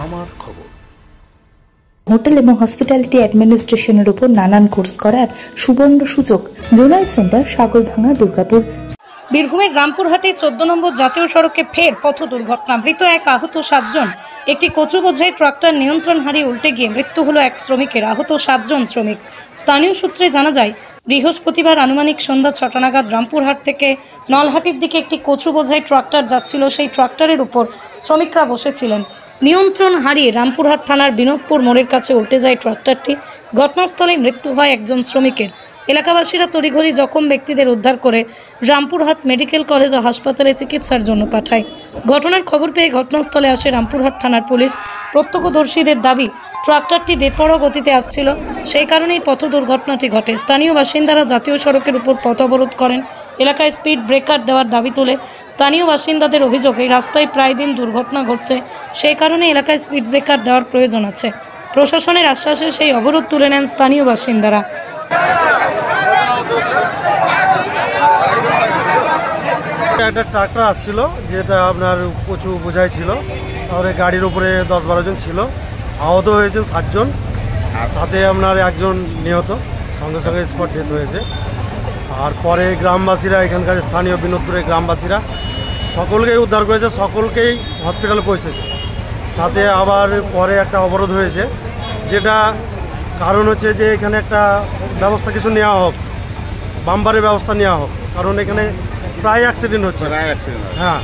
আমার খবর। হোটেল এবং হসপিটালিটি অ্যাডমিনিস্ট্রেশনের উপর নানান কোর্স করার সুবর্ণ সুযোগ। Zonal centre, Sagarbhanga, Durgapur. বীরভূমের রামপুরহাটে 14 নম্বর জাতীয় সড়কে ফের পথ দুর্ঘটনা। মৃত এক, আহত 7 জন। একটি কচু বোঝাই ট্রাক্টর নিয়ন্ত্রণ হারিয়ে উল্টে গিয়ে মৃত্যু হলো এক শ্রমিকের, আহত 7 জন শ্রমিক। স্থানীয় সূত্রে জানা যায়, বৃহস্পতিবার আনুমানিক সন্ধ্যা 6টা নাগাদ রামপুরহাট থেকে নলহাটির দিকে একটি কচু বোঝাই ট্রাক্টর যাচ্ছিল। সেই ট্রাক্টরের উপর শ্রমিকরা বসেছিলেন। নিয়ন্ত্রণ হারিয়ে রামপুরহাট থানার বিনোদপুর মোড়ের কাছে উল্টে যায় ট্রাক্টরটি। ঘটনাস্থলে মৃত্যু হয় একজন শ্রমিকের। এলাকাবাসীরা তড়িঘড়ি জখম ব্যক্তিদের উদ্ধার করে রামপুরহাট মেডিকেল কলেজ ও হাসপাতালে চিকিৎসার জন্য পাঠায়। ঘটনার খবর পেয়ে ঘটনাস্থলে আসে রামপুরহাট থানার পুলিশ। প্রত্যক্ষদর্শীদের দাবি, ট্রাক্টরটি বেপরোয়া গতিতে আসছিল, সেই কারণেই পথ দুর্ঘটনাটি ঘটে। স্থানীয় বাসিন্দারা জাতীয় সড়কের উপর পথ অবরোধ করেন। এলাকায় স্পিড ব্রেকার দেওয়ার দাবি তুলে স্থানীয় বাসিন্দাদের অভিযোগ, এই রাস্তায় প্রায় দিন দুর্ঘটনা ঘটছে, সেই কারণে এলাকায় স্পিড ব্রেকার দেওয়ার প্রয়োজন আছে। প্রশাসনের আশ্বাসে সেই অবরোধ তুলে নেন স্থানীয় বাসিন্দারা। একটা ট্রাক্টর আসছিল, যেটা আপনার কচু বোঝাই ছিল। তারপরে গাড়ির উপরে 10-12 জন ছিল, আহত হয়েছেন 7 জন, সাথে আপনার একজন নিহত, সঙ্গে সঙ্গে স্পট ডেথ হয়েছে। আর পরে গ্রামবাসীরা, এখানকার স্থানীয় বিনোদপুরের গ্রামবাসীরা সকলকেই উদ্ধার করেছে, সকলকেই হসপিটালে পৌঁছেছে। সাথে আবার পরে একটা অবরোধ হয়েছে, যেটা কারণ হচ্ছে যে এখানে একটা ব্যবস্থা কিছু নেওয়া হোক, বাম্পারের ব্যবস্থা নেওয়া হোক, কারণ এখানে প্রায় অ্যাক্সিডেন্ট হচ্ছে। হ্যাঁ,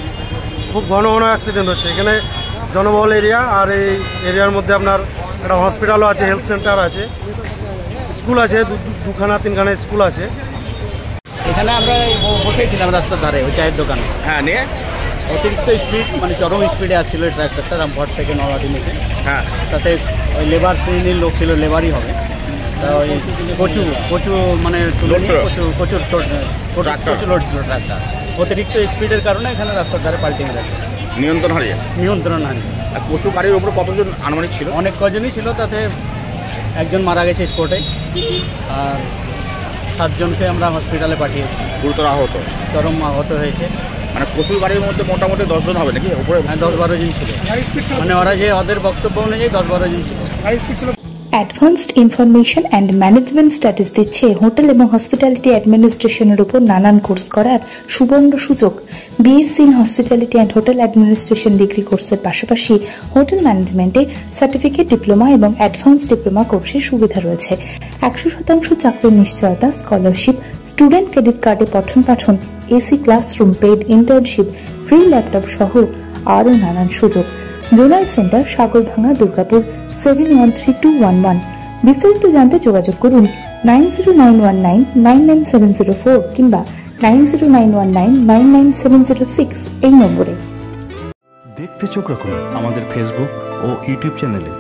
খুব ঘন ঘন অ্যাক্সিডেন্ট হচ্ছে এখানে, জনবহুল এরিয়া। আর এই এরিয়ার মধ্যে আপনার একটা হসপিটালও আছে, হেলথ সেন্টার আছে, স্কুল আছে, 2-3খানা স্কুল আছে। এখানে আমরা বসেছিলাম রাস্তার ধারে, ওই চায়ের দোকানে। হ্যাঁ, নিয়ে অতিরিক্ত স্পিড, মানে চরম স্পিডে আসছিল ট্রাক্টরটা রামপুরহাট থেকে নলহাটি নিচে। হ্যাঁ, তাতে ওই লেবার শ্রেণীর লোক ছিল, লেবারই হবে। তা ওই কচু মানে প্রচুর লোড ছিল ট্রাক্টর। অতিরিক্ত স্পিডের কারণে এখানে রাস্তার ধারে পাল্টে গেছে, নিয়ন্ত্রণ হারিয়ে। আর কচু গাড়ির উপরে কতজন আনুমানিক ছিল? অনেক কজনই ছিল, তাতে একজন মারা গেছে স্পটে, আর 7 জনকে আমরা হসপিটালে পাঠিয়েছি। গুরুতর আহত, চরম আহত হয়েছে। মানে প্রচুর গাড়ির মধ্যে মোটামুটি 10 জন হবে নাকি? উপরে 10-12 জন ছিল, মানে ওরা যে ওদের বক্তব্য অনুযায়ী 10-12 জন ছিল। Advanced information and management status দিচ্ছে হোটেল এবং হসপিটালিটি অ্যাডমিনিস্ট্রেশনের উপর নানান কোর্স করার সুবর্ণ সুযোগ। BSc in hospitality and hotel administration degree কোর্সের পাশাপাশি হোটেল ম্যানেজমেন্টে সার্টিফিকেট, ডিপ্লোমা এবং অ্যাডভান্স ডিপ্লোমা কোর্সের সুবিধা রয়েছে। 100% চাকরির নিশ্চয়তা, স্কলারশিপ, স্টুডেন্ট ক্রেডিট কার্ডে পঠন পাঠন, AC classroom, paid internship, free laptop সহ আরও নানান সুযোগ। Zonal centre, Sagarbhanga, Durgapur, 713211। বিস্তারিত জানতে যোগাযোগ করুন 9091999704 কিংবা 9091999706 এই নম্বরে। দেখতে চোখ রাখুন আমাদের ফেসবুক ও ইউটিউব চ্যানেলে।